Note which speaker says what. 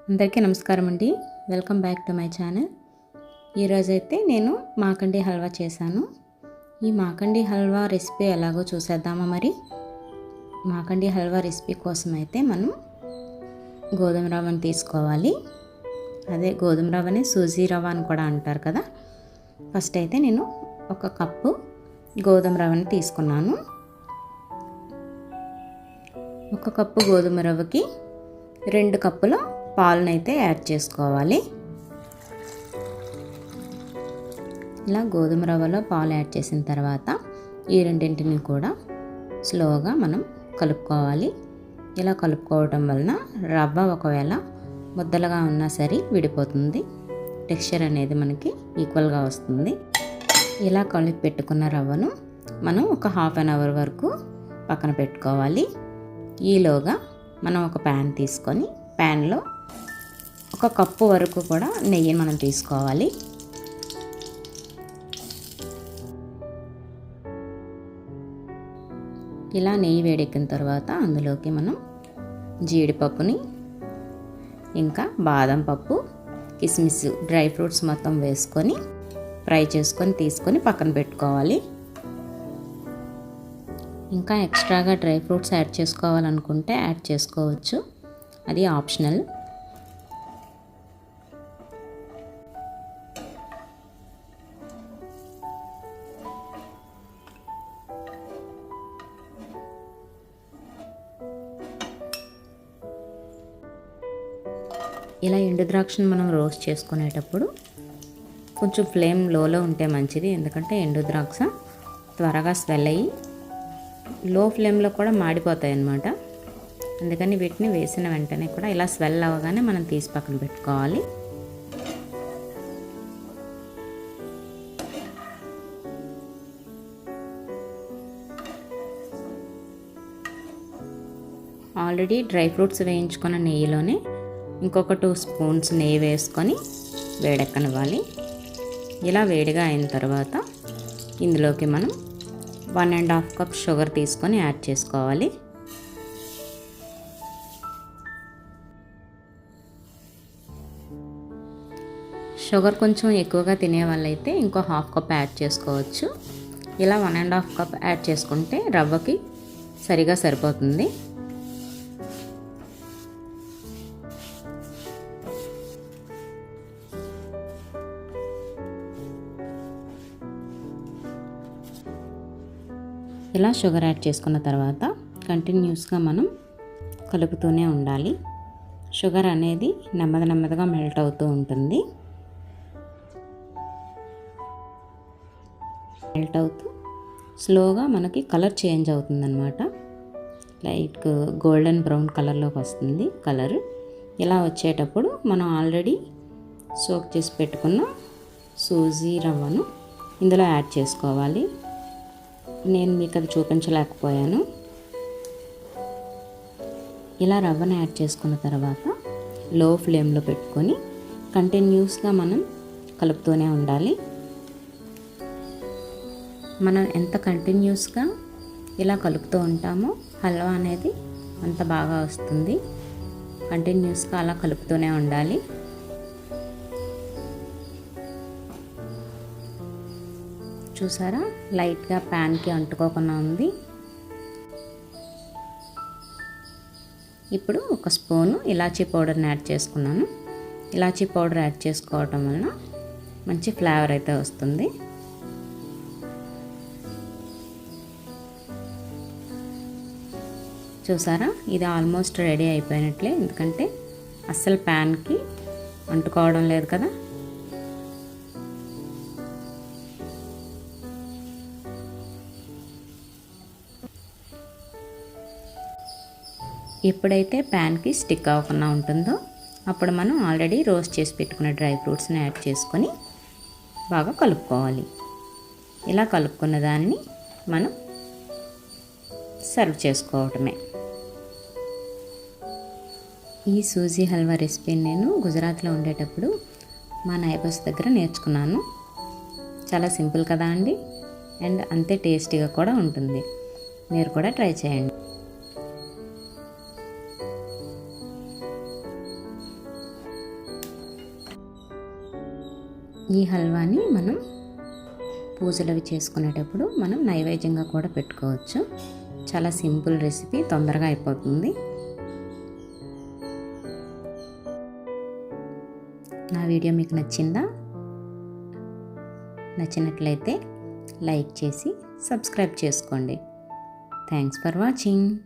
Speaker 1: అందరికీ నమస్కారం అండి. Welcome back to my channel. ఈరోజైతే నేను మాకండి హల్వా చేశాను. ఈ మాకండి హల్వా రెసిపీ ఎలాగో చూసేద్దామా మరి. మాకండి హల్వా రెసిపీ కోసం అయితే మనం గోధుమ రవ్వను తీసుకోవాలి. అదే గోధుమ రవ్వని సూజీ రవ్వ అని కూడా అంటారు కదా. ఫస్ట్ అయితే నేను 1 కప్పు గోధుమ రవ్వని తీసుకున్నాను. 1 కప్పు గోధుమ రవ్వకి 2 కప్పుల పాలనైతే యాడ్ చేసుకోవాలి. ఇలా గోధుమ రవ్వలో పాలు యాడ్ చేసిన తర్వాత ఈ రెండింటిని కూడా స్లోగా మనం కలుపుకోవాలి. ఇలా కలుపుకోవటం వలన రవ్వ ఒకవేళ ముద్దలుగా ఉన్నా సరే విడిపోతుంది. టెక్స్చర్ అనేది మనకి ఈక్వల్గా వస్తుంది. ఇలా కలిపి పెట్టుకున్న రవ్వను మనం ఒక హాఫ్ అన్ అవర్ వరకు పక్కన పెట్టుకోవాలి. ఈలోగా మనం ఒక ప్యాన్ తీసుకొని ప్యాన్లో 1 కప్పు వరకు కూడా నెయ్యి మనం తీసుకోవాలి. ఇలా నెయ్యి వేడెక్కిన తర్వాత అందులోకి మనం జీడిపప్పుని ఇంకా బాదం పప్పు, కిస్మిస్, డ్రై ఫ్రూట్స్ మొత్తం వేసుకొని ఫ్రై చేసుకొని తీసుకొని పక్కన పెట్టుకోవాలి. ఇంకా ఎక్స్ట్రాగా డ్రై ఫ్రూట్స్ యాడ్ చేసుకోవాలనుకుంటే యాడ్ చేసుకోవచ్చు, అది ఆప్షనల్. ఇలా ఎండు ద్రాక్షను మనం రోస్ట్ చేసుకునేటప్పుడు కొంచెం ఫ్లేమ్ లోలో ఉంటే మంచిది. ఎందుకంటే ఎండు ద్రాక్ష త్వరగా స్వెల్ అయ్యి లో ఫ్లేమ్లో కూడా మాడిపోతాయి అన్నమాట. అందుకని వీటిని వేసిన వెంటనే కూడా ఇలా స్వెల్ అవ్వగానే మనం తీసి పక్కన పెట్టుకోవాలి. ఆల్రెడీ డ్రై ఫ్రూట్స్ వేయించుకున్న నెయ్యిలోనే ఇంకొక 2 స్పూన్స్ నెయ్యి వేసుకొని వేడెక్కనివ్వాలి. ఇలా వేడిగా అయిన తర్వాత ఇందులోకి మనం 1.5 కప్ షుగర్ తీసుకొని యాడ్ చేసుకోవాలి. షుగర్ కొంచెం ఎక్కువగా తినే వాళ్ళైతే ఇంకో 1/2 కప్ యాడ్ చేసుకోవచ్చు. ఇలా 1.5 కప్ యాడ్ చేసుకుంటే రవ్వకి సరిగా సరిపోతుంది. ఇలా షుగర్ యాడ్ చేసుకున్న తర్వాత కంటిన్యూస్గా మనం కలుపుతూనే ఉండాలి. షుగర్ అనేది నెమ్మదిగా మెల్ట్ అవుతూ ఉంటుంది. మెల్ట్ అవుతూ స్లోగా మనకి కలర్ చేంజ్ అవుతుందన్నమాట. లైట్ గోల్డెన్ బ్రౌన్ కలర్లోకి వస్తుంది కలర్. ఇలా వచ్చేటప్పుడు మనం ఆల్రెడీ సోక్ చేసి పెట్టుకున్న సూజీ రవ్వను ఇందులో యాడ్ చేసుకోవాలి. నేను మీకు అది చూపించలేకపోయాను. ఇలా రవ్వను యాడ్ చేసుకున్న తర్వాత లో ఫ్లేమ్లో పెట్టుకొని కంటిన్యూస్గా మనం కలుపుతూనే ఉండాలి. మనం ఎంత కంటిన్యూస్గా ఇలా కలుపుతూ ఉంటామో హల్వా అనేది అంత బాగా వస్తుంది. కంటిన్యూస్గా అలా కలుపుతూనే ఉండాలి. చూసారా, లైట్గా ప్యాన్కి అంటుకోకుండా ఉంది. ఇప్పుడు 1 స్పూను ఇలాచీ పౌడర్ని యాడ్ చేసుకున్నాను. ఇలాచీ పౌడర్ యాడ్ చేసుకోవటం వలన మంచి ఫ్లేవర్ అయితే వస్తుంది. చూసారా, ఇది ఆల్మోస్ట్ రెడీ అయిపోయినట్లే. ఎందుకంటే అస్సలు ప్యాన్కి అంటుకోవడం లేదు కదా. ఎప్పుడైతే ప్యాన్కి స్టిక్ అవ్వకుండా ఉంటుందో అప్పుడు మనం ఆల్రెడీ రోస్ట్ చేసి పెట్టుకున్న డ్రై ఫ్రూట్స్ని యాడ్ చేసుకొని బాగా కలుపుకోవాలి. ఇలా కలుపుకున్న దాన్ని మనం సర్వ్ చేసుకోవటమే. ఈ సూజీ హల్వా రెసిపీని నేను గుజరాత్లో ఉండేటప్పుడు మా నైబర్స్ దగ్గర నేర్చుకున్నాను. చాలా సింపుల్ కదా అండి, అండ్ అంతే టేస్టీగా కూడా ఉంటుంది. మీరు కూడా ట్రై చేయండి. ఈ హల్వాని మనం పూజలు అవి చేసుకునేటప్పుడు మనం నైవేద్యంగా కూడా పెట్టుకోవచ్చు. చాలా సింపుల్ రెసిపీ, తొందరగా అయిపోతుంది. నా వీడియో మీకు నచ్చిందా? నచ్చినట్లయితే లైక్ చేసి సబ్స్క్రైబ్ చేసుకోండి. Thanks for watching.